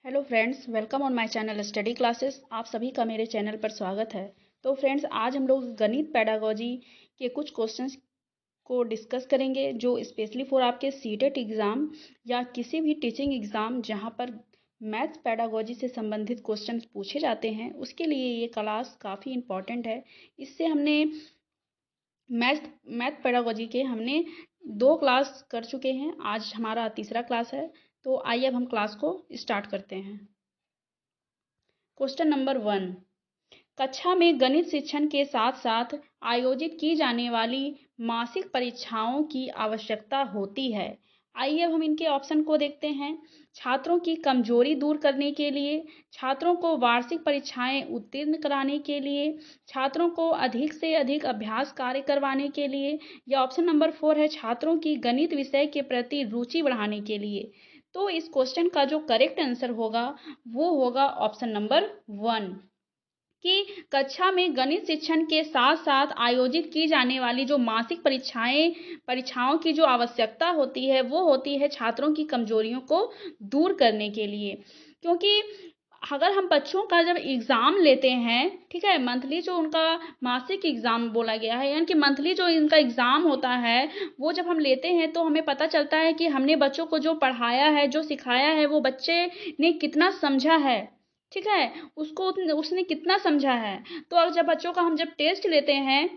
Hello friends, welcome on my channel study classes. आप सभी का मेरे चैनल पर स्वागत है। तो फ्रेंड्स, आज हम लोग गणित पेडागोजी के कुछ क्वेश्चंस को डिस्कस करेंगे जो स्पेशली फॉर आपके सीटेट एग्ज़ाम या किसी भी टीचिंग एग्ज़ाम जहां पर मैथ्स पेडागोजी से संबंधित क्वेश्चंस पूछे जाते हैं, उसके लिए ये क्लास काफ़ी इम्पॉर्टेंट है। इससे हमने मैथ पेडागोजी के हमने 2 क्लास कर चुके हैं। आज हमारा तीसरा क्लास है। तो आइए अब हम क्लास को स्टार्ट करते हैं। क्वेश्चन नंबर 1, कक्षा में गणित शिक्षण के साथ साथ आयोजित की जाने वाली मासिक परीक्षाओं की आवश्यकता होती है। आइए अब हम इनके ऑप्शन को देखते हैं। छात्रों की कमजोरी दूर करने के लिए, छात्रों को वार्षिक परीक्षाएं उत्तीर्ण कराने के लिए, छात्रों को अधिक से अधिक अभ्यास कार्य करवाने के लिए, या ऑप्शन नंबर 4 है छात्रों की गणित विषय के प्रति रुचि बढ़ाने के लिए। तो इस क्वेश्चन का जो करेक्ट आंसर होगा वो होगा ऑप्शन नंबर 1 कि कक्षा में गणित शिक्षण के साथ साथ आयोजित की जाने वाली जो मासिक परीक्षाओं की जो आवश्यकता होती है वो होती है छात्रों की कमजोरियों को दूर करने के लिए। क्योंकि अगर हम बच्चों का जब एग्ज़ाम लेते हैं, ठीक है, मंथली जो उनका मासिक एग्ज़ाम बोला गया है, यानी कि मंथली जो इनका एग्ज़ाम होता है, वो जब हम लेते हैं तो हमें पता चलता है कि हमने बच्चों को जो पढ़ाया है, जो सिखाया है, वो बच्चे ने कितना समझा है, ठीक है, उसको उसने कितना समझा है। तो अब जब बच्चों का हम जब टेस्ट लेते हैं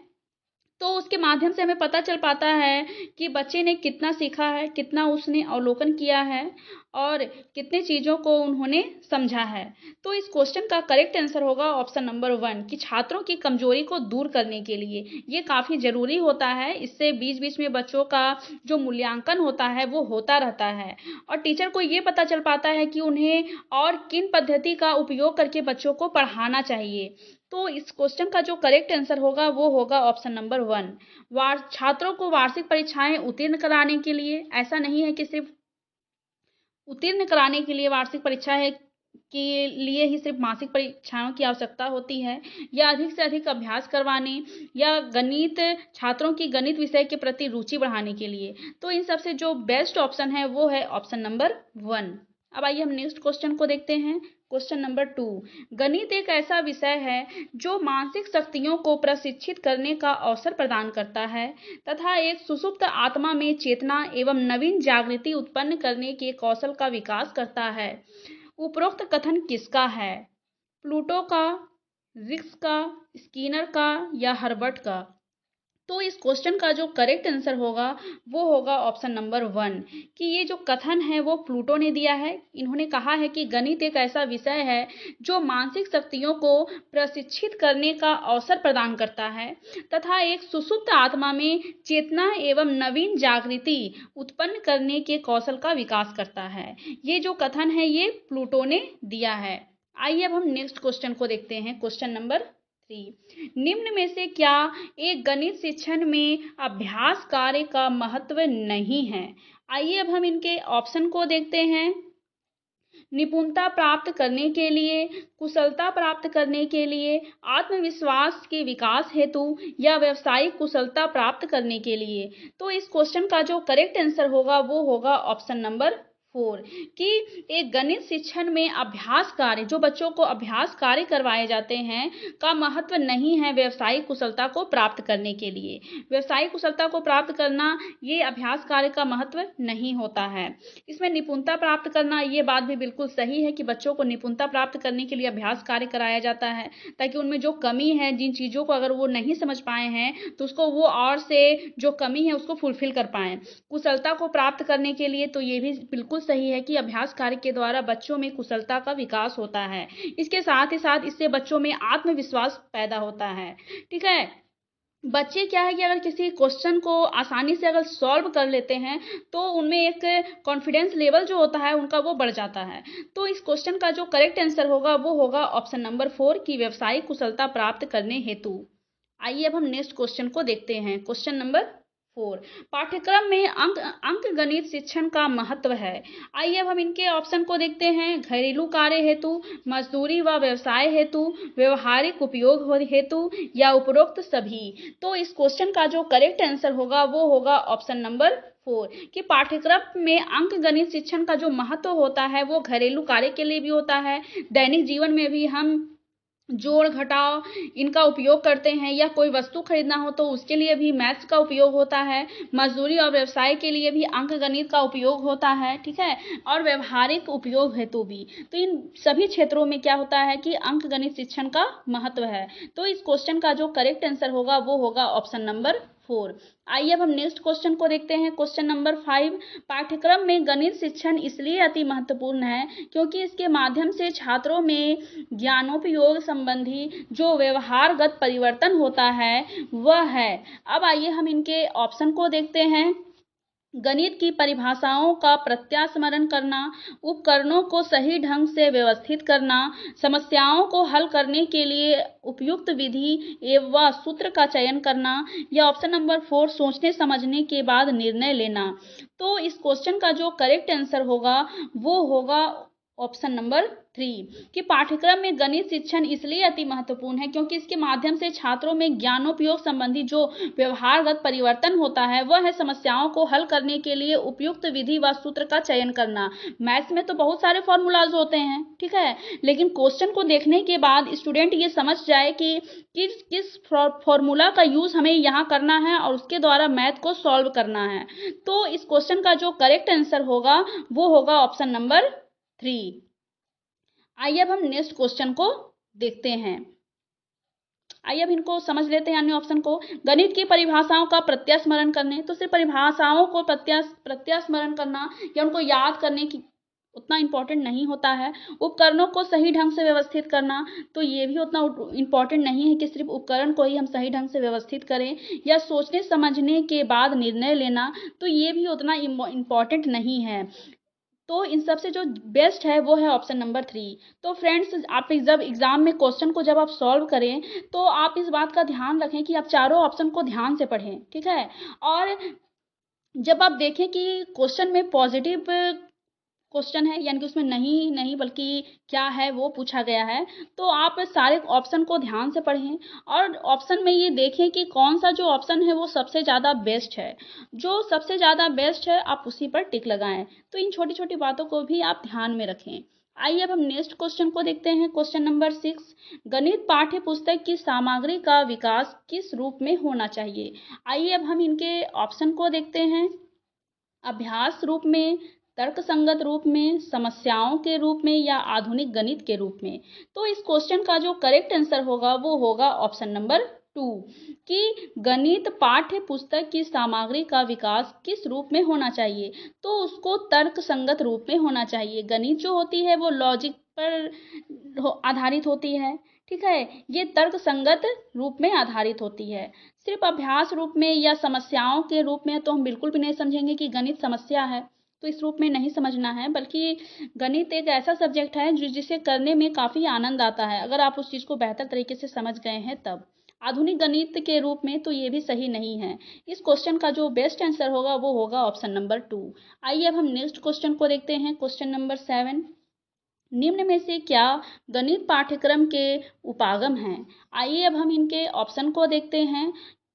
तो उसके माध्यम से हमें पता चल पाता है कि बच्चे ने कितना सीखा है, कितना उसने अवलोकन किया है और कितने चीज़ों को उन्होंने समझा है। तो इस क्वेश्चन का करेक्ट आंसर होगा ऑप्शन नंबर 1 कि छात्रों की कमजोरी को दूर करने के लिए ये काफ़ी ज़रूरी होता है। इससे बीच बीच में बच्चों का जो मूल्यांकन होता है वो होता रहता है और टीचर को ये पता चल पाता है कि उन्हें और किन पद्धति का उपयोग करके बच्चों को पढ़ाना चाहिए। तो इस क्वेश्चन का जो करेक्ट आंसर होगा वो होगा ऑप्शन नंबर 1। छात्रों को वार्षिक परीक्षाएं उत्तीर्ण कराने के लिए, ऐसा नहीं है कि सिर्फ उत्तीर्ण कराने के लिए वार्षिक परीक्षाएं के लिए ही सिर्फ मासिक परीक्षाओं की आवश्यकता होती है, या अधिक से अधिक अभ्यास करवाने, या गणित छात्रों की गणित विषय के प्रति रुचि बढ़ाने के लिए। तो इन सबसे जो बेस्ट ऑप्शन है वो है ऑप्शन नंबर 1। अब आइए हम नेक्स्ट क्वेश्चन को देखते हैं। क्वेश्चन नंबर 2, गणित एक ऐसा विषय है जो मानसिक शक्तियों को प्रशिक्षित करने का अवसर प्रदान करता है तथा एक सुषुप्त आत्मा में चेतना एवं नवीन जागृति उत्पन्न करने के कौशल का विकास करता है। उपरोक्त कथन किसका है? प्लूटो का, रिक्स का, स्किनर का, या हर्बर्ट का? तो इस क्वेश्चन का जो करेक्ट आंसर होगा वो होगा ऑप्शन नंबर 1 कि ये जो कथन है वो प्लूटो ने दिया है। इन्होंने कहा है कि गणित एक ऐसा विषय है जो मानसिक शक्तियों को प्रशिक्षित करने का अवसर प्रदान करता है तथा एक सुषुप्त आत्मा में चेतना एवं नवीन जागृति उत्पन्न करने के कौशल का विकास करता है। ये जो कथन है ये प्लूटो ने दिया है। आइए अब हम नेक्स्ट क्वेश्चन को देखते हैं। क्वेश्चन नंबर 3, निम्न में से क्या एक गणित शिक्षण में अभ्यास कार्य का महत्व नहीं है? आइए अब हम इनके ऑप्शन को देखते हैं। निपुणता प्राप्त करने के लिए, कुशलता प्राप्त करने के लिए, आत्मविश्वास के विकास हेतु, या व्यावसायिक कुशलता प्राप्त करने के लिए। तो इस क्वेश्चन का जो करेक्ट आंसर होगा वो होगा ऑप्शन नंबर 4 कि एक गणित शिक्षण में अभ्यास कार्य, जो बच्चों को अभ्यास कार्य करवाए जाते हैं, का महत्व नहीं है व्यावसायिक कुशलता को प्राप्त करने के लिए। व्यावसायिक कुशलता को प्राप्त करना ये अभ्यास कार्य का महत्व नहीं होता है। इसमें निपुणता प्राप्त करना, ये बात भी बिल्कुल सही है कि बच्चों को निपुणता प्राप्त करने के लिए अभ्यास कार्य कराया जाता है ताकि उनमें जो कमी है, जिन चीज़ों को अगर वो नहीं समझ पाए हैं तो उसको वो और से जो कमी है उसको फुलफिल कर पाएँ। कुशलता को प्राप्त करने के लिए तो ये भी बिल्कुल सही है कि अभ्यास कार्य के द्वारा बच्चों में कुशलता का विकास होता है। इसके साथ ही साथ इससे बच्चों में आत्मविश्वास पैदा होता है। ठीक है, बच्चे क्या है कि अगर किसी क्वेश्चन को आसानी से अगर सॉल्व कर लेते हैं तो उनमें एक कॉन्फिडेंस लेवल जो होता है उनका वो बढ़ जाता है। तो इस क्वेश्चन का जो करेक्ट आंसर होगा वो होगा ऑप्शन नंबर 4 की व्यावसायिक कुशलता प्राप्त करने हेतु। आइए अब हम नेक्स्ट क्वेश्चन को देखते हैं। क्वेश्चन नंबर 4, पाठ्यक्रम में अंक गणित शिक्षण का महत्व है। आइए अब हम इनके ऑप्शन को देखते हैं। घरेलू कार्य हेतु, मजदूरी व व्यवसाय हेतु, व्यवहारिक उपयोग हेतु, या उपरोक्त सभी। तो इस क्वेश्चन का जो करेक्ट आंसर होगा वो होगा ऑप्शन नंबर 4 कि पाठ्यक्रम में अंक गणित शिक्षण का जो महत्व होता है वो घरेलू कार्य के लिए भी होता है, दैनिक जीवन में भी हम जोड़ घटाव इनका उपयोग करते हैं, या कोई वस्तु खरीदना हो तो उसके लिए भी मैथ्स का उपयोग होता है, मजदूरी और व्यवसाय के लिए भी अंक गणित का उपयोग होता है, ठीक है, और व्यवहारिक उपयोग हेतु भी। तो इन सभी क्षेत्रों में क्या होता है कि अंक गणित शिक्षण का महत्व है। तो इस क्वेश्चन का जो करेक्ट आंसर होगा वो होगा ऑप्शन नंबर 4। आइए अब हम नेक्स्ट क्वेश्चन को देखते हैं। क्वेश्चन नंबर 5, पाठ्यक्रम में गणित शिक्षण इसलिए अति महत्वपूर्ण है क्योंकि इसके माध्यम से छात्रों में ज्ञानोपयोग संबंधी जो व्यवहारगत परिवर्तन होता है वह है। अब आइए हम इनके ऑप्शन को देखते हैं। गणित की परिभाषाओं का प्रत्यास्मरण करना, उपकरणों को सही ढंग से व्यवस्थित करना, समस्याओं को हल करने के लिए उपयुक्त विधि एवं सूत्र का चयन करना, या ऑप्शन नंबर 4 सोचने समझने के बाद निर्णय लेना। तो इस क्वेश्चन का जो करेक्ट आंसर होगा वो होगा ऑप्शन नंबर 3 कि पाठ्यक्रम में गणित शिक्षण इसलिए अति महत्वपूर्ण है क्योंकि इसके माध्यम से छात्रों में ज्ञानोपयोग संबंधी जो व्यवहारगत परिवर्तन होता है वह है समस्याओं को हल करने के लिए उपयुक्त विधि व सूत्र का चयन करना। मैथ्स में तो बहुत सारे फॉर्मूलाज होते हैं, ठीक है, लेकिन क्वेश्चन को देखने के बाद स्टूडेंट ये समझ जाए कि किस फॉर्मूला का यूज हमें यहाँ करना है और उसके द्वारा मैथ को सॉल्व करना है। तो इस क्वेश्चन का जो करेक्ट आंसर होगा वो होगा ऑप्शन नंबर 3। आइए अब हम नेक्स्ट क्वेश्चन को देखते हैं। आइए अब इनको समझ लेते हैं अन्य ऑप्शन को। गणित की परिभाषाओं का प्रत्यास्मरण करने, तो सिर्फ परिभाषाओं को प्रत्यास्मरण करना या उनको याद करने की उतना इम्पोर्टेंट नहीं होता है। उपकरणों को सही ढंग से व्यवस्थित करना, तो ये भी उतना इम्पोर्टेंट नहीं है कि सिर्फ उपकरण को ही हम सही ढंग से व्यवस्थित करें, या सोचने समझने के बाद निर्णय लेना, तो ये भी उतना इम्पोर्टेंट नहीं है। तो इन सब से जो बेस्ट है वो है ऑप्शन नंबर 3। तो फ्रेंड्स, आप जब एग्जाम में क्वेश्चन को जब आप सॉल्व करें तो आप इस बात का ध्यान रखें कि आप चारों ऑप्शन को ध्यान से पढ़ें, ठीक है। और जब आप देखें कि क्वेश्चन में पॉजिटिव क्वेश्चन है, यानी कि उसमें नहीं नहीं बल्कि क्या है वो पूछा गया है, तो आप सारे ऑप्शन को ध्यान से पढ़ें और ऑप्शन में ये देखें कि कौन सा जो ऑप्शन है वो सबसे ज़्यादा बेस्ट है। जो सबसे ज़्यादा बेस्ट है आप उसी पर टिक लगाएं। तो इन छोटी छोटी बातों को भी आप ध्यान में रखें। आइए अब हम नेक्स्ट क्वेश्चन को देखते हैं। क्वेश्चन नंबर 6, गणित पाठ्य पुस्तक की सामग्री का विकास किस रूप में होना चाहिए। आइए अब हम इनके ऑप्शन को देखते हैं। अभ्यास रूप में, तर्क संगत रूप में, समस्याओं के रूप में, या आधुनिक गणित के रूप में। तो इस क्वेश्चन का जो करेक्ट आंसर होगा वो होगा ऑप्शन नंबर 2 कि गणित पाठ्य पुस्तक की सामग्री का विकास किस रूप में होना चाहिए, तो उसको तर्क संगत रूप में होना चाहिए। गणित जो होती है वो लॉजिक पर आधारित होती है, ठीक है, ये तर्क संगत रूप में आधारित होती है। सिर्फ अभ्यास रूप में या समस्याओं के रूप में तो हम बिल्कुल भी नहीं समझेंगे कि गणित समस्या है, तो इस रूप में नहीं समझना है, बल्कि गणित एक ऐसा सब्जेक्ट है जिसे करने में काफ़ी आनंद आता है अगर आप उस चीज़ को बेहतर तरीके से समझ गए हैं तब। आधुनिक गणित के रूप में तो ये भी सही नहीं है। इस क्वेश्चन का जो बेस्ट आंसर होगा वो होगा ऑप्शन नंबर 2। आइए अब हम नेक्स्ट क्वेश्चन को देखते हैं। क्वेश्चन नंबर 7, निम्न में से क्या गणित पाठ्यक्रम के उपागम हैं। आइए अब हम इनके ऑप्शन को देखते हैं।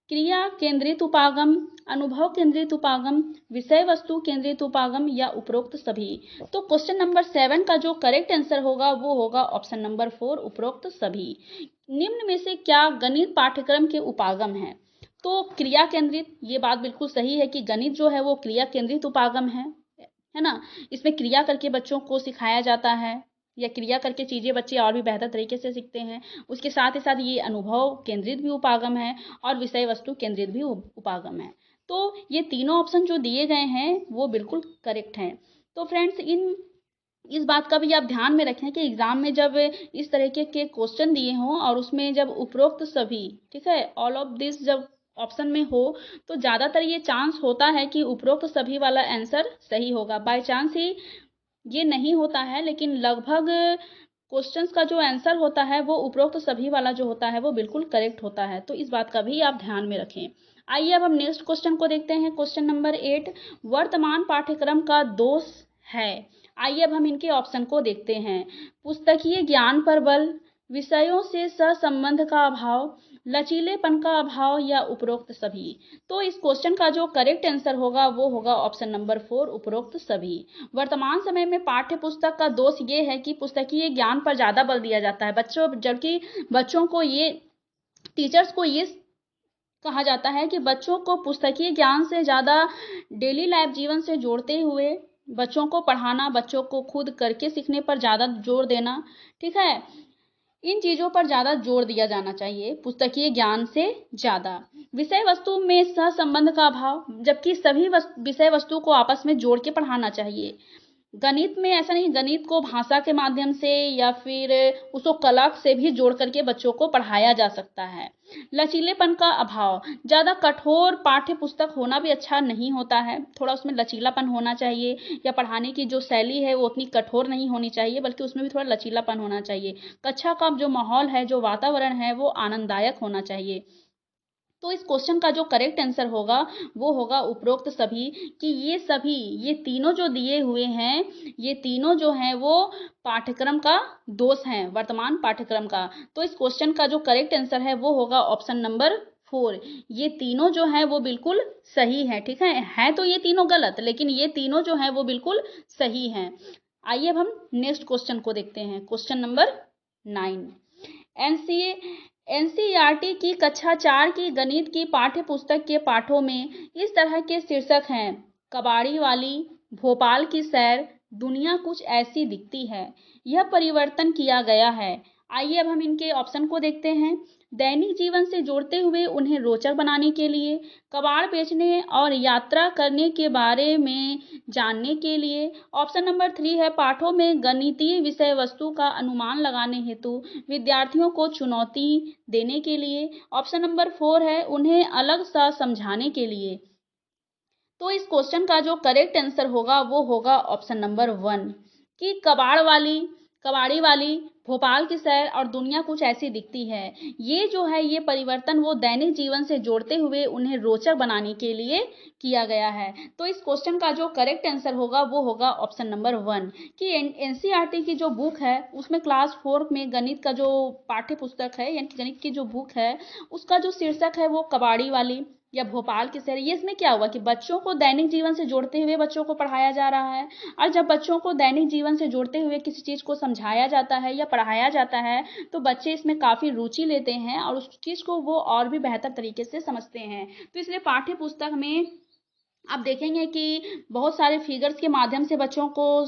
क्रिया केंद्रित उपागम, अनुभव केंद्रित उपागम, विषय वस्तु केंद्रित उपागम, या उपरोक्त सभी। तो क्वेश्चन नंबर 7 का जो करेक्ट आंसर होगा वो होगा ऑप्शन नंबर 4, उपरोक्त सभी। निम्न में से क्या गणित पाठ्यक्रम के उपागम हैं। तो क्रिया केंद्रित, ये बात बिल्कुल सही है कि गणित जो है वो क्रिया केंद्रित उपागम है ना। इसमें क्रिया करके बच्चों को सिखाया जाता है, या क्रिया करके चीज़ें बच्चे और भी बेहतर तरीके से सीखते हैं। उसके साथ ही साथ ये अनुभव केंद्रित भी उपागम है और विषय वस्तु केंद्रित भी उपागम है। तो ये तीनों ऑप्शन जो दिए गए हैं वो बिल्कुल करेक्ट हैं। तो फ्रेंड्स, इस बात का भी आप ध्यान में रखें कि एग्जाम में जब इस तरीके के क्वेश्चन दिए हों और उसमें जब उपरोक्त सभी, ठीक है, ऑल ऑफ दिस जब ऑप्शन में हो तो ज़्यादातर ये चांस होता है कि उपरोक्त सभी वाला आंसर सही होगा। बाय चांस ही ये नहीं होता है, लेकिन लगभग क्वेश्चंस का जो आंसर होता है वो उपरोक्त सभी वाला जो होता है वो बिल्कुल करेक्ट होता है। तो इस बात का भी आप ध्यान में रखें। आइए अब हम नेक्स्ट क्वेश्चन को देखते हैं। क्वेश्चन नंबर 8, वर्तमान पाठ्यक्रम का दोष है। आइए अब हम इनके ऑप्शन को देखते हैं। पुस्तकीय ज्ञान पर बल, विषयों से सहसंबंध का अभाव, लचीलेपन का अभाव या उपरोक्त सभी। तो इस क्वेश्चन का जो करेक्ट आंसर होगा वो होगा ऑप्शन नंबर 4, उपरोक्त सभी। वर्तमान समय में पाठ्य पुस्तक का दोष ये है कि पुस्तकीय ज्ञान पर ज़्यादा बल दिया जाता है बच्चों, जबकि बच्चों को ये, टीचर्स को ये कहा जाता है कि बच्चों को पुस्तकीय ज्ञान से ज़्यादा डेली लाइफ जीवन से जोड़ते हुए बच्चों को पढ़ाना, बच्चों को खुद करके सीखने पर ज़्यादा जोर देना, ठीक है, इन चीज़ों पर ज़्यादा जोर दिया जाना चाहिए पुस्तकीय ज्ञान से ज़्यादा। विषय वस्तु में सहसंबंध का अभाव, जबकि सभी विषय वस्तु को आपस में जोड़ के पढ़ाना चाहिए। गणित में ऐसा नहीं, गणित को भाषा के माध्यम से या फिर उसको कला से भी जोड़ करके बच्चों को पढ़ाया जा सकता है। लचीलेपन का अभाव, ज़्यादा कठोर पाठ्य पुस्तक होना भी अच्छा नहीं होता है, थोड़ा उसमें लचीलापन होना चाहिए, या पढ़ाने की जो शैली है वो उतनी कठोर नहीं होनी चाहिए, बल्कि उसमें भी थोड़ा लचीलापन होना चाहिए। कक्षा का जो माहौल है, जो वातावरण है वो आनंददायक होना चाहिए। तो इस क्वेश्चन का जो करेक्ट आंसर होगा वो होगा उपरोक्त सभी, कि ये सभी, ये तीनों जो दिए हुए हैं, ये तीनों जो हैं वो पाठ्यक्रम का दोष हैं, वर्तमान पाठ्यक्रम का। तो इस क्वेश्चन का जो करेक्ट आंसर है वो होगा ऑप्शन नंबर 4। ये तीनों जो हैं वो बिल्कुल सही है, ठीक है तो ये तीनों गलत, लेकिन ये तीनों जो हैं वो बिल्कुल सही हैं। आइए अब हम नेक्स्ट क्वेश्चन को देखते हैं, क्वेश्चन नंबर 9। एनसीईआरटी की कक्षा 4 की गणित की पाठ्य पुस्तक के पाठों में इस तरह के शीर्षक हैं: कबाड़ी वाली, भोपाल की सैर, दुनिया कुछ ऐसी दिखती है। यह परिवर्तन किया गया है। आइए अब हम इनके ऑप्शन को देखते हैं। दैनिक जीवन से जोड़ते हुए उन्हें रोचक बनाने के लिए, कबाड़ बेचने और यात्रा करने के बारे में जानने के लिए। ऑप्शन नंबर 3 है पाठों में गणितीय विषय वस्तु का अनुमान लगाने हेतु विद्यार्थियों को चुनौती देने के लिए। ऑप्शन नंबर 4 है उन्हें अलग सा समझाने के लिए। तो इस क्वेश्चन का जो करेक्ट आंसर होगा वो होगा ऑप्शन नंबर 1, कि कबाड़ी वाली, भोपाल की सैर और दुनिया कुछ ऐसी दिखती है। ये जो है ये परिवर्तन वो दैनिक जीवन से जोड़ते हुए उन्हें रोचक बनाने के लिए किया गया है। तो इस क्वेश्चन का जो करेक्ट आंसर होगा वो होगा ऑप्शन नंबर 1, कि एनसीईआरटी की जो बुक है उसमें क्लास 4 में गणित का जो पाठ्य पुस्तक है, यानी गणित की जो बुक है, उसका जो शीर्षक है वो कबाड़ी वाली या भोपाल की सैर। ये इसमें क्या हुआ कि बच्चों को दैनिक जीवन से जोड़ते हुए बच्चों को पढ़ाया जा रहा है, और जब बच्चों को दैनिक जीवन से जोड़ते हुए किसी चीज़ को समझाया जाता है या पढ़ाया जाता है तो बच्चे इसमें काफ़ी रुचि लेते हैं और उस चीज़ को वो और भी बेहतर तरीके से समझते हैं। तो इसलिए पाठ्य पुस्तक में आप देखेंगे कि बहुत सारे फिगर्स के माध्यम से बच्चों को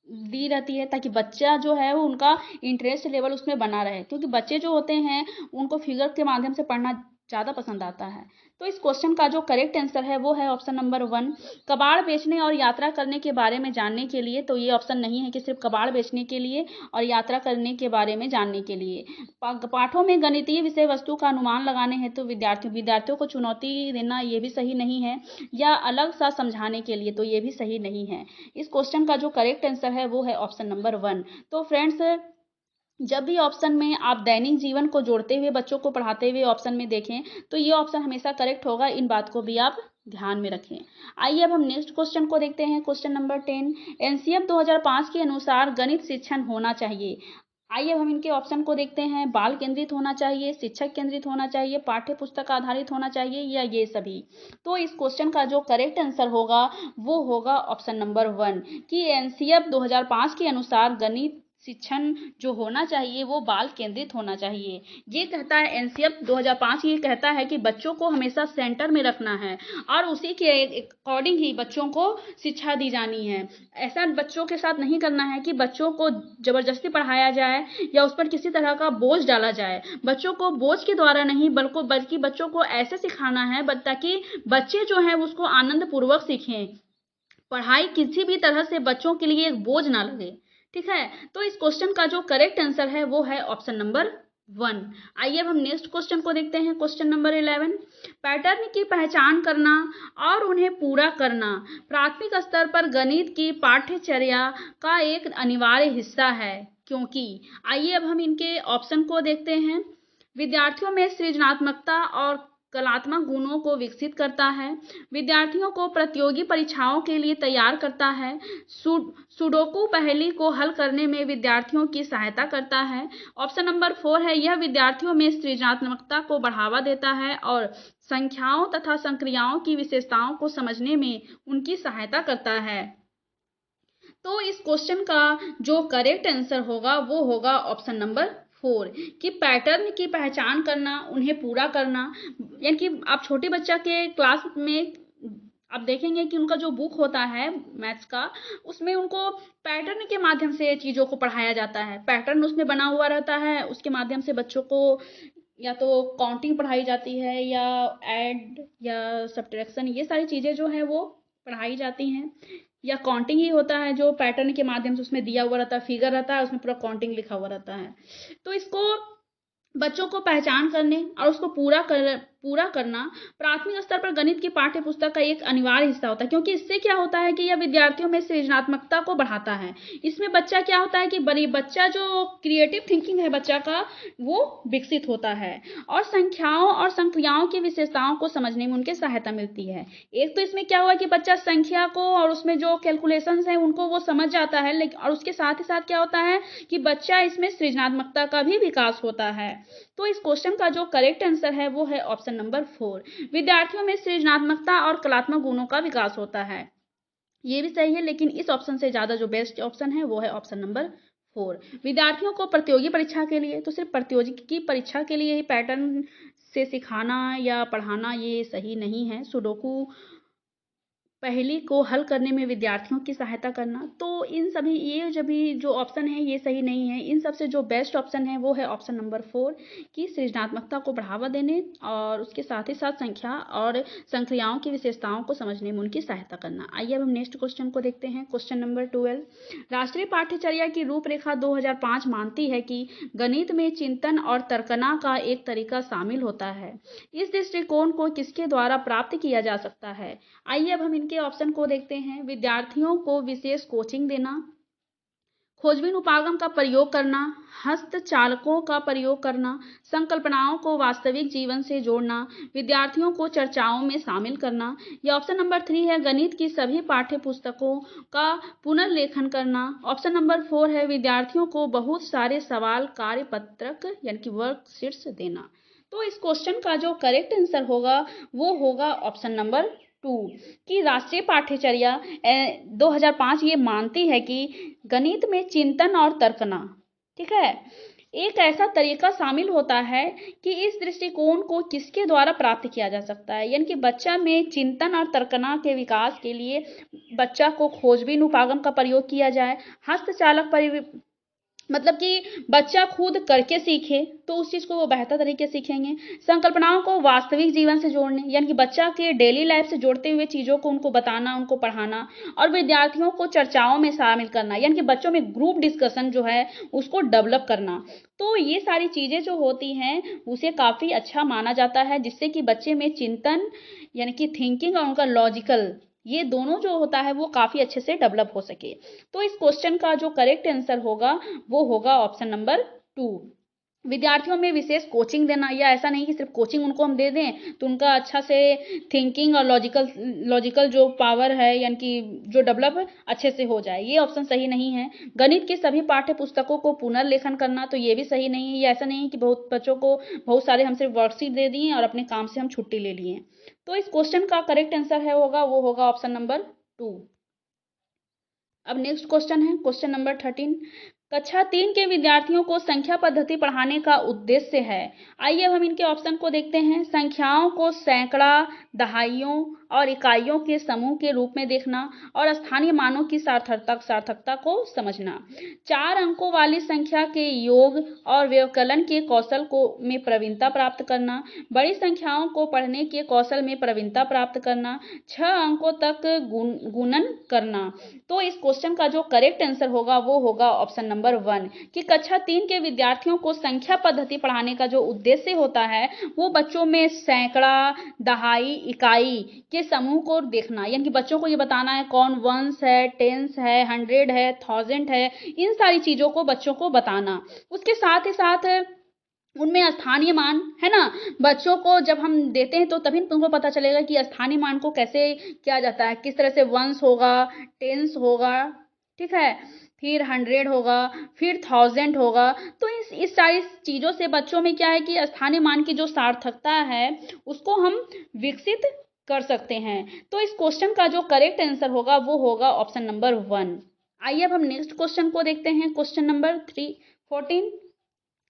दी रहती है, ताकि बच्चा जो है वो उनका इंटरेस्ट लेवल उसमें बना रहे, क्योंकि बच्चे जो होते हैं उनको फिगर के माध्यम से पढ़ना ज़्यादा पसंद आता है। तो इस क्वेश्चन का जो करेक्ट आंसर है वो है ऑप्शन नंबर 1, कबाड़ बेचने और यात्रा करने के बारे में जानने के लिए। तो ये ऑप्शन नहीं है कि सिर्फ कबाड़ बेचने के लिए और यात्रा करने के बारे में जानने के लिए। पाठों में गणितीय विषय वस्तु का अनुमान लगाने हेतु विद्यार्थियों को चुनौती देना, ये भी सही नहीं है, या अलग सा समझाने के लिए, तो ये भी सही नहीं है। इस क्वेश्चन का जो करेक्ट आंसर है वो है ऑप्शन नंबर 1। तो फ्रेंड्स, जब भी ऑप्शन में आप दैनिक जीवन को जोड़ते हुए बच्चों को पढ़ाते हुए ऑप्शन में देखें तो ये ऑप्शन हमेशा करेक्ट होगा, इन बात को भी आप ध्यान में रखें। आइए अब हम नेक्स्ट क्वेश्चन को देखते हैं, क्वेश्चन नंबर 10। एनसीएफ 2005 के अनुसार गणित शिक्षण होना चाहिए। आइए अब हम इनके ऑप्शन को देखते हैं। बाल केंद्रित होना चाहिए, शिक्षक केंद्रित होना चाहिए, पाठ्य पुस्तक आधारित होना चाहिए, या ये सभी। तो इस क्वेश्चन का जो करेक्ट आंसर होगा वो होगा ऑप्शन नंबर 1, कि एनसीएफ 2005 के अनुसार गणित शिक्षण जो होना चाहिए वो बाल केंद्रित होना चाहिए। ये कहता है एनसीएफ 2005, ये कहता है कि बच्चों को हमेशा सेंटर में रखना है और उसी के अकॉर्डिंग ही बच्चों को शिक्षा दी जानी है। ऐसा बच्चों के साथ नहीं करना है कि बच्चों को जबरदस्ती पढ़ाया जाए या उस पर किसी तरह का बोझ डाला जाए। बच्चों को बोझ के द्वारा नहीं बल्कि बच्चों को ऐसे सिखाना है ताकि बच्चे जो है उसको आनंद पूर्वक सीखें। पढ़ाई किसी भी तरह से बच्चों के लिए एक बोझ ना लगे, ठीक है। तो इस क्वेश्चन का जो करेक्ट आंसर है वो है ऑप्शन नंबर 1। आइए अब हम नेक्स्ट क्वेश्चन को देखते हैं, क्वेश्चन नंबर 11। पैटर्न की पहचान करना और उन्हें पूरा करना प्राथमिक स्तर पर गणित की पाठ्यचर्या का एक अनिवार्य हिस्सा है, क्योंकि। आइए अब हम इनके ऑप्शन को देखते हैं। विद्यार्थियों में सृजनात्मकता और कलात्मक गुणों को विकसित करता है, विद्यार्थियों को प्रतियोगी परीक्षाओं के लिए तैयार करता है, सुडोकू पहेली को हल करने में विद्यार्थियों की सहायता करता है। ऑप्शन नंबर 4 है, यह विद्यार्थियों में सृजनात्मकता को बढ़ावा देता है और संख्याओं तथा संक्रियाओं की विशेषताओं को समझने में उनकी सहायता करता है। तो इस क्वेश्चन का जो करेक्ट आंसर होगा वो होगा ऑप्शन नंबर 4 कि पैटर्न की पहचान करना, उन्हें पूरा करना। यानी कि आप छोटे बच्चा के क्लास में आप देखेंगे कि उनका जो बुक होता है मैथ्स का, उसमें उनको पैटर्न के माध्यम से चीज़ों को पढ़ाया जाता है। पैटर्न उसमें बना हुआ रहता है, उसके माध्यम से बच्चों को या तो काउंटिंग पढ़ाई जाती है या ऐड या सब्ट्रैक्शन, ये सारी चीज़ें जो है वो पढ़ाई जाती हैं। या काउंटिंग ही होता है जो पैटर्न के माध्यम से उसमें दिया हुआ रहता है, फिगर रहता है, उसमें पूरा काउंटिंग लिखा हुआ रहता है। तो इसको बच्चों को पहचान करने और उसको पूरा करना प्राथमिक स्तर पर गणित की पाठ्य पुस्तक का एक अनिवार्य हिस्सा होता है, क्योंकि इससे क्या होता है कि यह विद्यार्थियों में सृजनात्मकता को बढ़ाता है। इसमें बच्चा क्या होता है कि बच्चा जो क्रिएटिव थिंकिंग है बच्चा का, वो विकसित होता है और संख्याओं और संक्रियाओं की विशेषताओं को समझने में उनके सहायता मिलती है। एक तो इसमें क्या हुआ कि बच्चा संख्या को और उसमें जो कैलकुलेशंस है उनको वो समझ जाता है, लेकिन और उसके साथ ही साथ क्या होता है कि बच्चा इसमें सृजनात्मकता का भी विकास होता है। तो इस क्वेश्चन का जो करेक्ट आंसर है वो है ऑप्शन नंबर 4, विद्यार्थियों में सृजनात्मकता और कलात्मक गुणों का विकास होता है। ये भी सही है, लेकिन इस ऑप्शन से ज्यादा जो बेस्ट ऑप्शन है वो है ऑप्शन नंबर 4। विद्यार्थियों को प्रतियोगी परीक्षा के लिए, तो सिर्फ प्रतियोगी परीक्षा के लिए ही पैटर्न से सिखाना या पढ़ाना ये सही नहीं है। सुडोकू पहेली को हल करने में विद्यार्थियों की सहायता करना, तो इन सभी ये जब भी जो ऑप्शन है ये सही नहीं है। इन सबसे जो बेस्ट ऑप्शन है वो है ऑप्शन नंबर 4 कि सृजनात्मकता को बढ़ावा देने और उसके साथ ही साथ संख्या और संक्रियाओं की विशेषताओं को समझने में उनकी सहायता करना। आइए अब हम नेक्स्ट क्वेश्चन को देखते हैं। क्वेश्चन नंबर 12, राष्ट्रीय पाठ्यचर्या की रूपरेखा 2005 मानती है कि गणित में चिंतन और तर्कना का एक तरीका शामिल होता है। इस दृष्टिकोण को किसके द्वारा प्राप्त किया जा सकता है? आइए अब हम इनके ऑप्शन को देखते हैं। विद्यार्थियों को विशेष कोचिंग देना, खोजबीन उपागम का प्रयोग करना, हस्तचालकों का प्रयोग करना, संकल्पनाओं को वास्तविक जीवन से जोड़ना, विद्यार्थियों को चर्चाओं में शामिल करना। या ऑप्शन नंबर 3 है गणित की सभी पाठ्य पुस्तकों का पुनर्लेखन करना। ऑप्शन नंबर 4 है विद्यार्थियों को बहुत सारे सवाल कार्यपत्रक यानी कि वर्कशीट्स देना। तो इस क्वेश्चन का जो करेक्ट आंसर होगा वो होगा ऑप्शन नंबर 2 कि राष्ट्रीय पाठ्यचर्या 2005 ये मानती है कि गणित में चिंतन और तर्कना, ठीक है, एक ऐसा तरीका शामिल होता है कि इस दृष्टिकोण को किसके द्वारा प्राप्त किया जा सकता है। यानी कि बच्चा में चिंतन और तर्कना के विकास के लिए बच्चा को खोजबीन उपागम का प्रयोग किया जाए, हस्तचालक मतलब कि बच्चा खुद करके सीखे तो उस चीज़ को वो बेहतर तरीके से सीखेंगे। संकल्पनाओं को वास्तविक जीवन से जोड़ने, यानी कि बच्चा के डेली लाइफ से जोड़ते हुए चीज़ों को उनको बताना, उनको पढ़ाना और विद्यार्थियों को चर्चाओं में शामिल करना, यानी कि बच्चों में ग्रुप डिस्कशन जो है उसको डेवलप करना। तो ये सारी चीज़ें जो होती हैं उसे काफ़ी अच्छा माना जाता है, जिससे कि बच्चे में चिंतन यानी कि थिंकिंग और उनका लॉजिकल ये दोनों जो होता है वो काफ़ी अच्छे से डेवलप हो सके। तो इस क्वेश्चन का जो करेक्ट आंसर होगा वो होगा ऑप्शन नंबर 2, विद्यार्थियों में विशेष कोचिंग देना। या ऐसा नहीं कि सिर्फ कोचिंग उनको हम दे दें तो उनका अच्छा से थिंकिंग और लॉजिकल जो पावर है यानी कि जो डेवलप अच्छे से हो जाए, ये ऑप्शन सही नहीं है। गणित की सभी पाठ्य पुस्तकों को पुनर्लेखन करना, तो ये भी सही नहीं है। ये ऐसा नहीं है कि बहुत बच्चों को बहुत सारे हम सिर्फ वर्कशीट दे दिए और अपने काम से हम छुट्टी ले लिए। तो इस क्वेश्चन का करेक्ट आंसर है वो होगा ऑप्शन नंबर 2। अब नेक्स्ट क्वेश्चन है क्वेश्चन नंबर 13, कक्षा 3 के विद्यार्थियों को संख्या पद्धति पढ़ाने का उद्देश्य है। आइए अब हम इनके ऑप्शन को देखते हैं। संख्याओं को सैकड़ा, दहाइयों और इकाइयों के समूह के रूप में देखना और स्थानीय मानों की सार्थकता को समझना, 4 अंकों वाली संख्या के योग और व्यवकलन के कौशल को में प्रवीणता प्राप्त करना, बड़ी संख्याओं को पढ़ने के कौशल में प्रवीणता प्राप्त करना, 6 अंकों तक गुणन करना। तो इस क्वेश्चन का जो करेक्ट आंसर होगा वो होगा ऑप्शन नंबर 1 कि कक्षा 3 के विद्यार्थियों को संख्या पद्धति पढ़ाने का जो उद्देश्य होता है वो बच्चों में सैकड़ा, दहाई, इकाई के समूह को देखना, यानी कि बच्चों को ये बताना है कौन वंस है, टेंस है, 100 है, 1000 है, इन सारी चीज़ों को बच्चों को बताना। उसके साथ ही साथ उनमें स्थानीय मान है ना, बच्चों को जब हम देते हैं तो तभी तुमको पता चलेगा कि स्थानीय मान को कैसे किया जाता है, किस तरह से वंस होगा, टेंस होगा, ठीक है, फिर 100 होगा, फिर 1000 होगा। तो इस सारी चीज़ों से बच्चों में क्या है कि स्थानीय मान की जो सार्थकता है उसको हम विकसित कर सकते हैं। तो इस क्वेश्चन का जो करेक्ट आंसर होगा वो होगा ऑप्शन नंबर 1। आइए अब हम नेक्स्ट क्वेश्चन को देखते हैं। क्वेश्चन नंबर 14,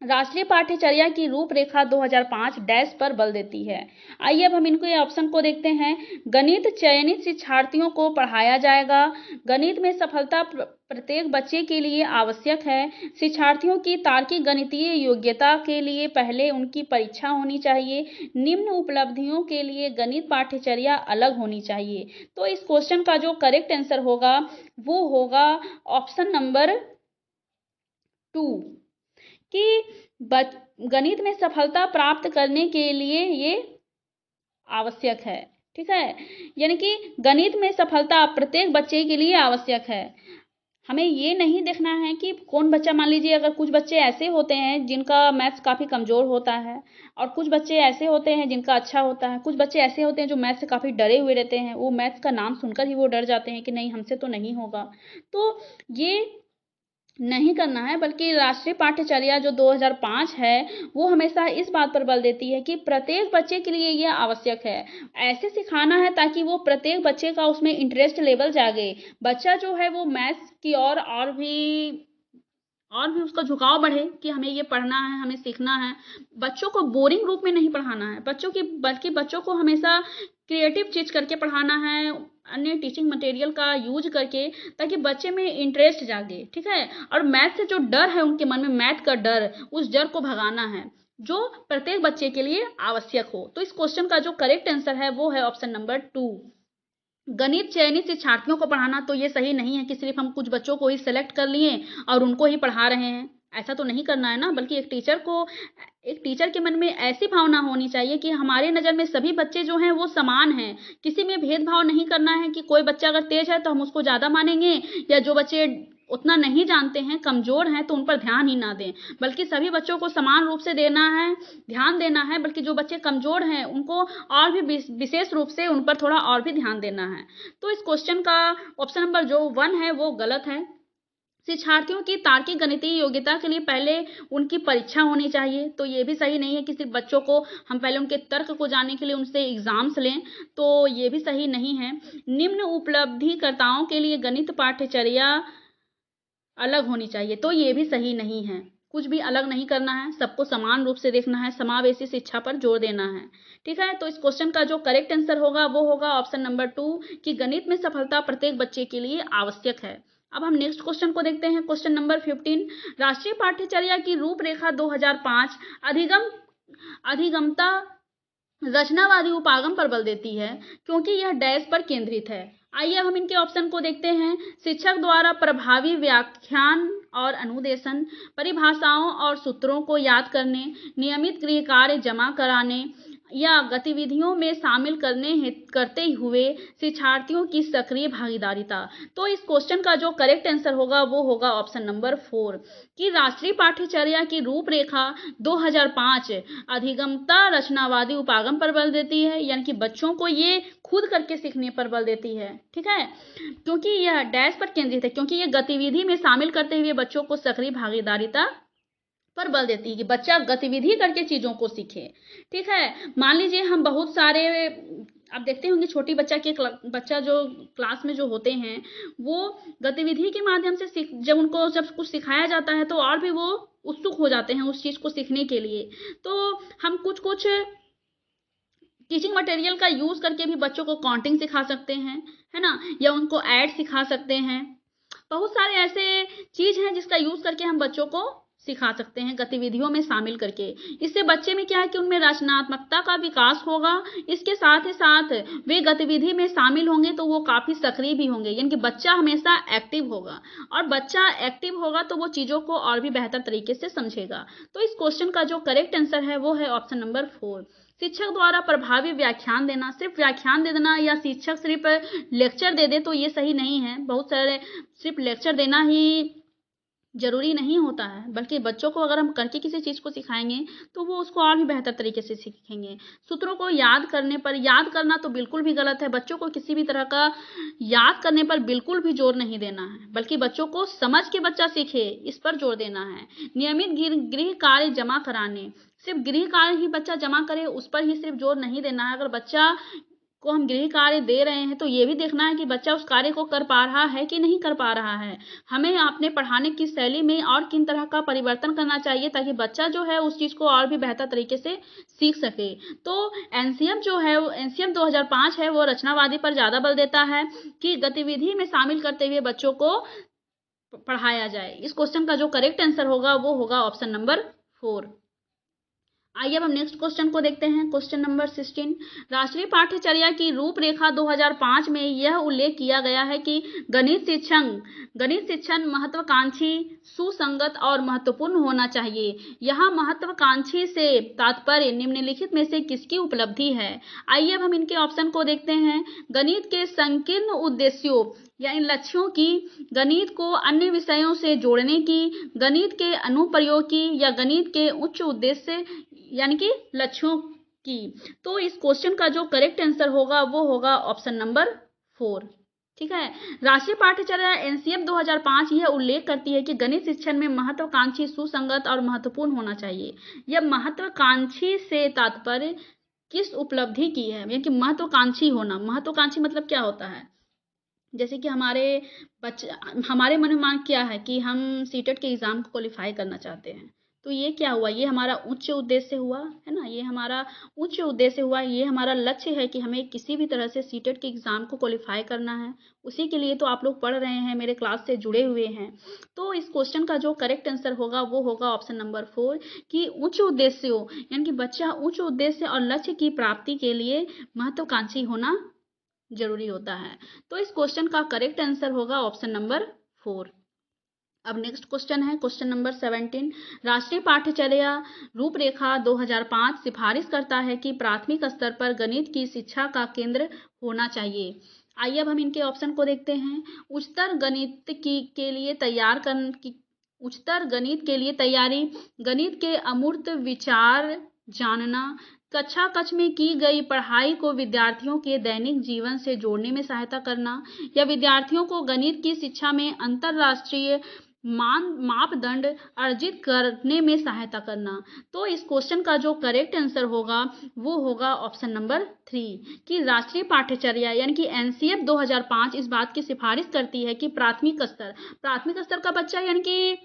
राष्ट्रीय पाठ्यचर्या की रूपरेखा 2005 डैश पर बल देती है। आइए अब हम इनको ये ऑप्शन को देखते हैं। गणित चयनित शिक्षार्थियों को पढ़ाया जाएगा। गणित में सफलता प्रत्येक बच्चे के लिए आवश्यक है। शिक्षार्थियों की तार्किक गणितीय योग्यता के लिए पहले उनकी परीक्षा होनी चाहिए। निम्न उपलब्धियों के लिए गणित पाठ्यचर्या अलग होनी चाहिए। तो इस क्वेश्चन का जो करेक्ट आंसर होगा वो होगा ऑप्शन नंबर 2 कि गणित में सफलता प्राप्त करने के लिए ये आवश्यक है, ठीक है, यानी कि गणित में सफलता प्रत्येक बच्चे के लिए आवश्यक है। हमें ये नहीं देखना है कि कौन बच्चा, मान लीजिए अगर कुछ बच्चे ऐसे होते हैं जिनका मैथ्स काफ़ी कमज़ोर होता है और कुछ बच्चे ऐसे होते हैं जिनका अच्छा होता है, कुछ बच्चे ऐसे होते हैं जो मैथ्स से काफ़ी डरे हुए रहते हैं, वो मैथ्स का नाम सुनकर ही वो डर जाते हैं कि नहीं हमसे तो नहीं होगा। तो ये नहीं करना है, बल्कि राष्ट्रीय पाठ्यचर्या जो 2005 है वो हमेशा इस बात पर बल देती है कि प्रत्येक बच्चे के लिए यह आवश्यक है। ऐसे सिखाना है ताकि वो प्रत्येक बच्चे का उसमें इंटरेस्ट लेवल जागे, बच्चा जो है वो मैथ्स की और भी उसका झुकाव बढ़े कि हमें ये पढ़ना है, हमें सीखना है। बच्चों को बोरिंग रूप में नहीं पढ़ाना है बल्कि बच्चों को हमेशा क्रिएटिव चीज़ करके पढ़ाना है, अन्य टीचिंग मटेरियल का यूज करके, ताकि बच्चे में इंटरेस्ट जागे, ठीक है। और मैथ से जो डर है उनके मन में, मैथ का डर, उस डर को भगाना है जो प्रत्येक बच्चे के लिए आवश्यक हो। तो इस क्वेश्चन का जो करेक्ट आंसर है वो है ऑप्शन नंबर 2। गणित चयनित शिक्षार्थियों को पढ़ाना, तो ये सही नहीं है कि सिर्फ हम कुछ बच्चों को ही सेलेक्ट कर लिए और उनको ही पढ़ा रहे हैं। ऐसा तो नहीं करना है ना, बल्कि एक टीचर के मन में ऐसी भावना होनी चाहिए कि हमारे नज़र में सभी बच्चे जो हैं वो समान हैं। किसी में भेदभाव नहीं करना है कि कोई बच्चा अगर तेज है तो हम उसको ज़्यादा मानेंगे, या जो बच्चे उतना नहीं जानते हैं, कमज़ोर हैं, तो उन पर ध्यान ही ना दें, बल्कि सभी बच्चों को समान रूप से ध्यान देना है। बल्कि जो बच्चे कमज़ोर हैं उनको और भी विशेष रूप से उन पर थोड़ा और भी ध्यान देना है। तो इस क्वेश्चन का ऑप्शन नंबर जो 1 है वो गलत है। शिक्षार्थियों की तार्किक गणितीय योग्यता के लिए पहले उनकी परीक्षा होनी चाहिए, तो ये भी सही नहीं है कि सिर्फ बच्चों को हम पहले उनके तर्क को जानने के लिए उनसे एग्जाम्स लें, तो ये भी सही नहीं है। निम्न उपलब्धिकर्ताओं के लिए गणित पाठ्यचर्या अलग होनी चाहिए, तो ये भी सही नहीं है। कुछ भी अलग नहीं करना है, सबको समान रूप से देखना है, समावेशी शिक्षा पर जोर देना है, ठीक है। तो इस क्वेश्चन का जो करेक्ट आंसर होगा वो होगा ऑप्शन नंबर 2 कि गणित में सफलता प्रत्येक बच्चे के लिए आवश्यक है। अब हम नेक्स्ट क्वेश्चन को देखते हैं। क्वेश्चन नंबर 15, राष्ट्रीय पाठ्यचर्या की रूपरेखा 2005 अधिगमता रचनावादी उपागम पर बल देती है क्योंकि यह डैश पर केंद्रित है। आइए हम इनके ऑप्शन को देखते हैं। शिक्षक द्वारा प्रभावी व्याख्यान और अनुदेशन, परिभाषाओं और सूत्रों को याद करने, नियमित गृह कार्य जमा कराने या गतिविधियों में शामिल करते हुए शिक्षार्थियों की सक्रिय भागीदारिता। तो इस क्वेश्चन का जो करेक्ट आंसर होगा वो होगा ऑप्शन नंबर 4 कि राष्ट्रीय पाठ्यचर्या की रूपरेखा 2005 अधिगमता रचनावादी उपागम पर बल देती है, यानी कि बच्चों को ये खुद करके सीखने पर बल देती है, ठीक है, क्योंकि यह डैश पर केंद्रित है, क्योंकि ये गतिविधि में शामिल करते हुए बच्चों को सक्रिय भागीदारिता पर बल देती है कि बच्चा गतिविधि करके चीज़ों को सीखे, ठीक है। मान लीजिए हम बहुत सारे, आप देखते होंगे छोटी बच्चा जो क्लास में जो होते हैं वो गतिविधि के माध्यम से जब कुछ सिखाया जाता है तो और भी वो उत्सुक हो जाते हैं उस चीज़ को सीखने के लिए। तो हम कुछ टीचिंग मटेरियल का यूज़ करके भी बच्चों को काउंटिंग सिखा सकते हैं, है ना, या उनको ऐड सिखा सकते हैं। बहुत सारे ऐसे चीज़ हैं जिसका यूज़ करके हम बच्चों को सिखा सकते हैं, गतिविधियों में शामिल करके। इससे बच्चे में क्या है कि उनमें रचनात्मकता का विकास होगा। इसके साथ ही साथ वे गतिविधि में शामिल होंगे तो वो काफ़ी सक्रिय भी होंगे, यानी कि बच्चा हमेशा एक्टिव होगा, और बच्चा एक्टिव होगा तो वो चीज़ों को और भी बेहतर तरीके से समझेगा। तो इस क्वेश्चन का जो करेक्ट आंसर है वो है ऑप्शन नंबर 4। शिक्षक द्वारा प्रभावी व्याख्यान देना, सिर्फ व्याख्यान दे देना या शिक्षक सिर्फ लेक्चर दे दे तो ये सही नहीं है। बहुत सारे सिर्फ लेक्चर देना ही ज़रूरी नहीं होता है, बल्कि बच्चों को अगर हम करके किसी चीज़ को सिखाएँगे, तो वो उसको और भी बेहतर तरीके से सीखेंगे। सूत्रों को याद करने पर याद करना तो बिल्कुल भी गलत है, बच्चों को किसी भी तरह का याद करने पर बिल्कुल भी ज़ोर नहीं देना है, बल्कि बच्चों को समझ के बच्चा सीखे, इस पर ज़ोर देना है। नियमित गृह कार्य जमा कराने, सिर्फ़ गृह कार्य ही बच्चा जमा करे, उस पर ही सिर्फ़ ज़ोर नहीं देना है। अगर बच्चा को हम गृह कार्य दे रहे हैं, तो ये भी देखना है कि बच्चा उस कार्य को कर पा रहा है कि नहीं कर पा रहा है। हमें अपने पढ़ाने की शैली में और किन तरह का परिवर्तन करना चाहिए, ताकि बच्चा जो है उस चीज़ को और भी बेहतर तरीके से सीख सके। तो एनसीएम जो है, वो एनसीएम 2005 है, वो रचनावादी पर ज़्यादा बल देता है कि गतिविधि में शामिल करते हुए बच्चों को पढ़ाया जाए। इस क्वेश्चन का जो करेक्ट आंसर होगा, वो होगा ऑप्शन नंबर 4। आइए अब हम नेक्स्ट क्वेश्चन को देखते हैं। क्वेश्चन नंबर 16, राष्ट्रीय पाठ्यचर्या की रूपरेखा 2005 में यह उल्लेख किया गया है कि गणित शिक्षण महत्वाकांक्षी, सुसंगत और महत्वपूर्ण होना चाहिए। यहाँ महत्वाकांक्षी से तात्पर्य निम्नलिखित में से किसकी उपलब्धि है? आइए अब हम इनके ऑप्शन को देखते हैं। गणित के संकीर्ण उद्देश्यों या इन लक्ष्यों की, गणित को अन्य विषयों से जोड़ने की, गणित के अनुप्रयोग की, या गणित के उच्च उद्देश्य यानी कि लक्ष्यों की। तो इस क्वेश्चन का जो करेक्ट आंसर होगा, वो होगा ऑप्शन नंबर 4। ठीक है। राष्ट्रीय पाठ्यचर्या एनसीएफ 2005 यह उल्लेख करती है कि गणित शिक्षण में महत्वाकांक्षी, सुसंगत और महत्वपूर्ण होना चाहिए। यह महत्वाकांक्षी से तात्पर्य किस उपलब्धि की है? यानी कि महत्वाकांक्षी होना, महत्वाकांक्षी मतलब क्या होता है? जैसे कि हमारे मन में मांग क्या है कि हम सीटेट के एग्ज़ाम को क्वालिफाई करना चाहते हैं। तो ये क्या हुआ? ये हमारा उच्च उद्देश्य हुआ, है ना? ये हमारा उच्च उद्देश्य हुआ, ये हमारा लक्ष्य है कि हमें किसी भी तरह से सीटेट के एग्ज़ाम को क्वालिफाई करना है। उसी के लिए तो आप लोग पढ़ रहे हैं, मेरे क्लास से जुड़े हुए हैं। तो इस क्वेश्चन का जो करेक्ट आंसर होगा, वो होगा ऑप्शन नंबर 4 कि उच्च उद्देश्यों, यानी कि बच्चा उच्च उद्देश्य और लक्ष्य की प्राप्ति के लिए महत्वाकांक्षी होना ज़रूरी होता है। तो इस क्वेश्चन का करेक्ट आंसर होगा ऑप्शन नंबर 4। अब नेक्स्ट क्वेश्चन है क्वेश्चन नंबर 17, राष्ट्रीय पाठ्यचर्या रूपरेखा 2005 सिफारिश करता है कि प्राथमिक स्तर पर गणित की शिक्षा का केंद्र होना चाहिए। आइए अब हम इनके ऑप्शन को देखते हैं। उच्चतर गणित के लिए तैयारी, गणित के अमूर्त विचार जानना, कक्षा कक्ष में की गई पढ़ाई को विद्यार्थियों के दैनिक जीवन से जोड़ने में सहायता करना, या विद्यार्थियों को गणित की शिक्षा में अंतरराष्ट्रीय मापदंड अर्जित करने में सहायता करना। तो इस क्वेश्चन का जो करेक्ट आंसर होगा, वो होगा ऑप्शन नंबर 3 कि राष्ट्रीय पाठ्यचर्या यानी कि एनसीएफ 2005 इस बात की सिफारिश करती है कि प्राथमिक स्तर का बच्चा, यानी कि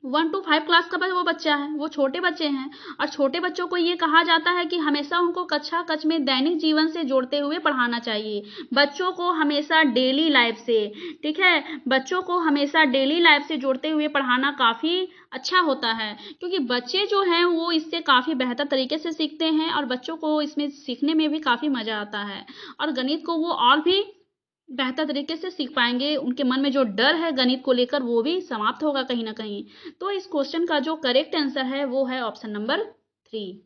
1 to 5 क्लास का वो बच्चा है, वो छोटे बच्चे हैं, और छोटे बच्चों को ये कहा जाता है कि हमेशा उनको कक्षा कक्ष में दैनिक जीवन से जोड़ते हुए पढ़ाना चाहिए। बच्चों को हमेशा डेली लाइफ से, ठीक है, बच्चों को हमेशा डेली लाइफ से जोड़ते हुए पढ़ाना काफ़ी अच्छा होता है, क्योंकि बच्चे जो हैं वो इससे काफ़ी बेहतर तरीके से सीखते हैं और बच्चों को इसमें सीखने में भी काफ़ी मज़ा आता है, और गणित को वो और भी बेहतर तरीके से सीख पाएंगे। उनके मन में जो डर है गणित को लेकर, वो भी समाप्त होगा कहीं ना कहीं। तो इस क्वेश्चन का जो करेक्ट आंसर है, वो है ऑप्शन नंबर 3।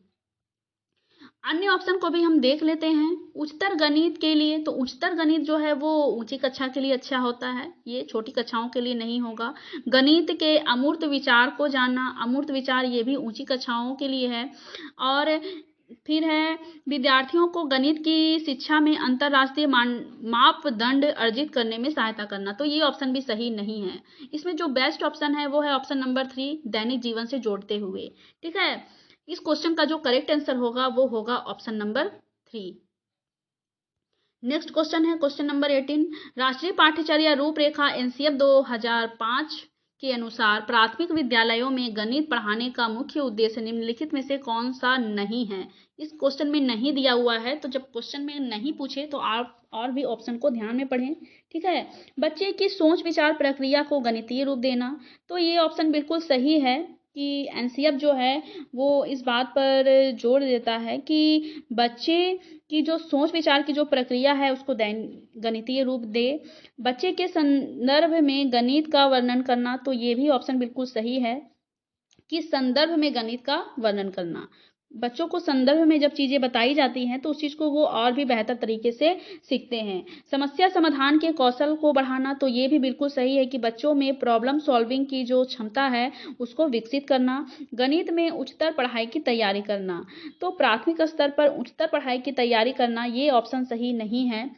अन्य ऑप्शन को भी हम देख लेते हैं। उच्चतर गणित के लिए, तो उच्चतर गणित जो है वो ऊंची कक्षा के लिए अच्छा होता है, ये छोटी कक्षाओं के लिए नहीं होगा। गणित के अमूर्त विचार को जानना, अमूर्त विचार ये भी ऊंची कक्षाओं के लिए है। और फिर है विद्यार्थियों को गणित की शिक्षा में अंतरराष्ट्रीय मापदंड अर्जित करने में सहायता करना। तो ये ऑप्शन भी सही नहीं है। इसमें जो बेस्ट ऑप्शन है वो है ऑप्शन नंबर 3, दैनिक जीवन से जोड़ते हुए। ठीक है। इस क्वेश्चन का जो करेक्ट आंसर होगा, वो होगा ऑप्शन नंबर 3। नेक्स्ट क्वेश्चन है क्वेश्चन नंबर 18, राष्ट्रीय पाठ्यचर्या रूपरेखा एनसीएफ 2005 के अनुसार प्राथमिक विद्यालयों में गणित पढ़ाने का मुख्य उद्देश्य निम्नलिखित में से कौन सा नहीं है? इस क्वेश्चन में नहीं दिया हुआ है, तो जब क्वेश्चन में नहीं पूछे तो आप और भी ऑप्शन को ध्यान में पढ़ें। ठीक है। बच्चे की सोच विचार प्रक्रिया को गणितीय रूप देना, तो ये ऑप्शन बिल्कुल सही है कि एनसीएफ जो है वो इस बात पर जोर देता है कि बच्चे की जो सोच विचार की जो प्रक्रिया है उसको गणितीय रूप दे। बच्चे के संदर्भ में गणित का वर्णन करना, तो ये भी ऑप्शन बिल्कुल सही है कि संदर्भ में गणित का वर्णन करना। बच्चों को संदर्भ में जब चीज़ें बताई जाती हैं तो उस चीज़ को वो और भी बेहतर तरीके से सीखते हैं। समस्या समाधान के कौशल को बढ़ाना, तो ये भी बिल्कुल सही है कि बच्चों में प्रॉब्लम सॉल्विंग की जो क्षमता है उसको विकसित करना। गणित में उच्चतर पढ़ाई की तैयारी करना, तो प्राथमिक स्तर पर उच्चतर पढ़ाई की तैयारी करना ये ऑप्शन सही नहीं है।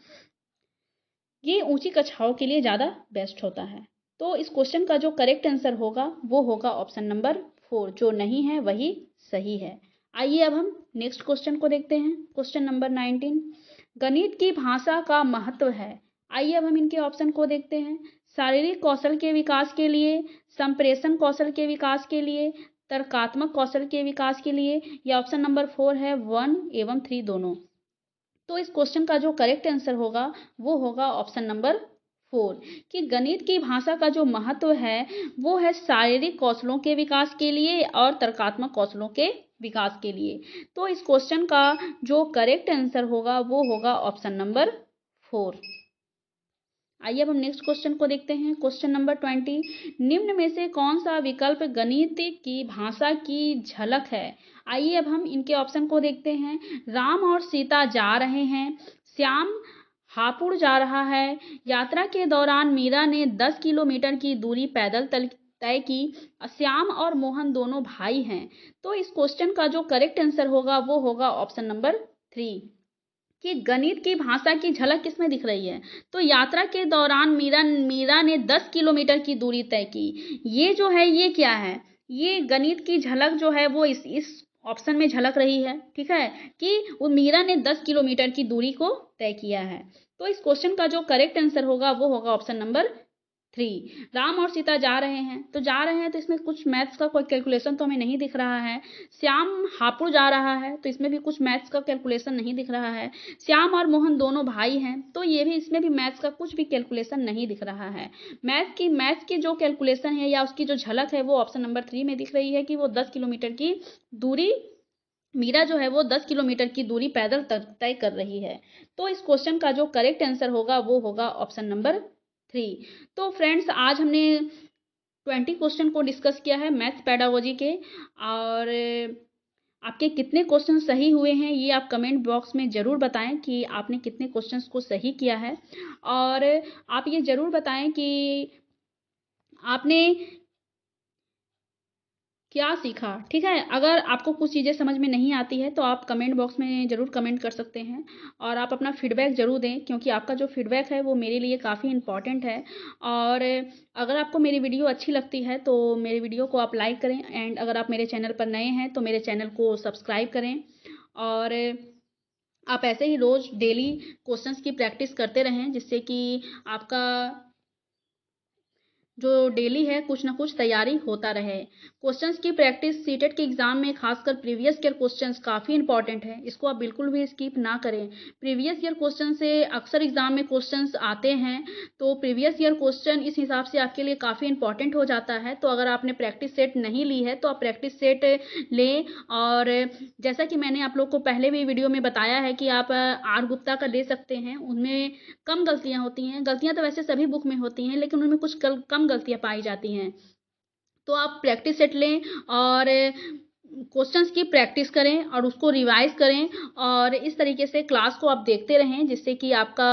ये ऊंची कक्षाओं के लिए ज़्यादा बेस्ट होता है। तो इस क्वेश्चन का जो करेक्ट आंसर होगा वो होगा ऑप्शन नंबर 4, जो नहीं है वही सही है। आइए अब हम नेक्स्ट क्वेश्चन को देखते हैं। क्वेश्चन नंबर 19, गणित की भाषा का महत्व है। आइए अब हम इनके ऑप्शन को देखते हैं। शारीरिक कौशल के विकास के लिए, संप्रेषण कौशल के विकास के लिए, तर्कात्मक कौशल के विकास के लिए, या ऑप्शन नंबर 4 है 1 एवं 3 दोनों। तो इस क्वेश्चन का जो करेक्ट आंसर होगा वो होगा ऑप्शन नंबर 4, कि गणित की भाषा का जो महत्व है वो है शारीरिक कौशलों के विकास के लिए और तर्कात्मक कौशलों के विकास के लिए। तो इस क्वेश्चन का जो करेक्ट आंसर होगा वो होगा ऑप्शन नंबर 4। आइए अब हम नेक्स्ट क्वेश्चन को देखते हैं। क्वेश्चन नंबर 20, निम्न में से कौन सा विकल्प गणित की भाषा की झलक है। आइए अब हम इनके ऑप्शन को देखते हैं। राम और सीता जा रहे हैं, श्याम हापुड़ जा रहा है, यात्रा के दौरान मीरा ने 10 किलोमीटर की दूरी पैदल तय की, श्याम और मोहन दोनों भाई हैं। तो इस क्वेश्चन का जो करेक्ट आंसर होगा वो होगा ऑप्शन नंबर 3, कि गणित की भाषा की झलक किसमें दिख रही है। तो यात्रा के दौरान मीरा ने 10 किलोमीटर की दूरी तय की, ये जो है ये क्या है, ये गणित की झलक जो है वो इस ऑप्शन में झलक रही है। ठीक है, कि वो मीरा ने 10 किलोमीटर की दूरी को तय किया है। तो इस क्वेश्चन का जो करेक्ट आंसर होगा वो होगा ऑप्शन नंबर 3। राम और सीता जा रहे हैं, तो जा रहे हैं तो इसमें कुछ मैथ्स का कोई कैलकुलेशन तो हमें नहीं दिख रहा है। श्याम हापुड़ जा रहा है, तो इसमें भी कुछ मैथ्स का कैलकुलेशन नहीं दिख रहा है। श्याम और मोहन दोनों भाई हैं, तो ये भी इसमें भी मैथ्स का कुछ भी कैलकुलेशन नहीं दिख रहा है। मैथ्स की जो कैलकुलेशन है या उसकी जो झलक है वो ऑप्शन नंबर 3 में दिख रही है, कि वो 10 किलोमीटर की दूरी, मीरा जो है वो 10 किलोमीटर की दूरी पैदल तय कर रही है। तो इस क्वेश्चन का जो करेक्ट आंसर होगा वो होगा ऑप्शन नंबर 3। तो फ्रेंड्स, आज हमने 20 क्वेश्चन को डिस्कस किया है मैथ्स पेडागोजी के, और आपके कितने क्वेश्चन सही हुए हैं ये आप कमेंट बॉक्स में ज़रूर बताएं कि आपने कितने क्वेश्चंस को सही किया है। और आप ये ज़रूर बताएं कि आपने क्या सीखा। ठीक है, अगर आपको कुछ चीज़ें समझ में नहीं आती है तो आप कमेंट बॉक्स में ज़रूर कमेंट कर सकते हैं, और आप अपना फीडबैक ज़रूर दें, क्योंकि आपका जो फीडबैक है वो मेरे लिए काफ़ी इम्पॉर्टेंट है। और अगर आपको मेरी वीडियो अच्छी लगती है तो मेरी वीडियो को आप लाइक करें, एंड अगर आप मेरे चैनल पर नए हैं तो मेरे चैनल को सब्सक्राइब करें। और आप ऐसे ही रोज़ डेली क्वेश्चंस की प्रैक्टिस करते रहें, जिससे कि आपका जो डेली है कुछ ना कुछ तैयारी होता रहे। क्वेश्चंस की प्रैक्टिस सीटेट के एग्जाम में खासकर प्रीवियस ईयर क्वेश्चंस काफ़ी इंपॉर्टेंट है, इसको आप बिल्कुल भी स्किप ना करें। प्रीवियस ईयर क्वेश्चन से अक्सर एग्जाम में क्वेश्चंस आते हैं, तो प्रीवियस ईयर क्वेश्चन इस हिसाब से आपके लिए काफ़ी इंपॉर्टेंट हो जाता है। तो अगर आपने प्रैक्टिस सेट नहीं ली है तो आप प्रैक्टिस सेट लें। और जैसा कि मैंने आप लोग को पहले भी वीडियो में बताया है कि आप आर गुप्ता का ले सकते हैं, उनमें कम गलतियां होती हैं। गलतियां तो वैसे सभी बुक में होती हैं, लेकिन उनमें कुछ कम गलतियां पाई जाती हैं। तो आप प्रैक्टिस सेट लें और क्वेश्चंस की प्रैक्टिस करें और उसको रिवाइज करें, और इस तरीके से क्लास को आप देखते रहें, जिससे कि आपका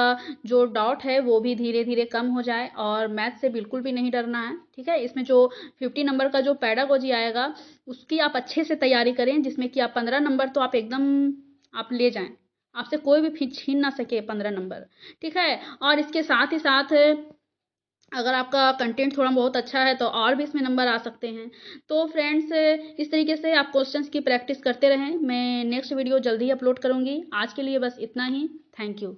जो डाउट है वो भी धीरे धीरे कम हो जाए। और मैथ से बिल्कुल भी नहीं डरना है। ठीक है, इसमें जो 50 नंबर का जो पेडागोजी आएगा उसकी आप अच्छे से तैयारी करें, जिसमें कि आप 15 नंबर तो आप एकदम आप ले जाएं, आपसे कोई भी छीन ना सके 15 नंबर। ठीक है, और इसके साथ ही साथ अगर आपका कंटेंट थोड़ा बहुत अच्छा है तो और भी इसमें नंबर आ सकते हैं। तो फ्रेंड्स, इस तरीके से आप क्वेश्चंस की प्रैक्टिस करते रहें। मैं नेक्स्ट वीडियो जल्दी ही अपलोड करूँगी। आज के लिए बस इतना ही। Thank you.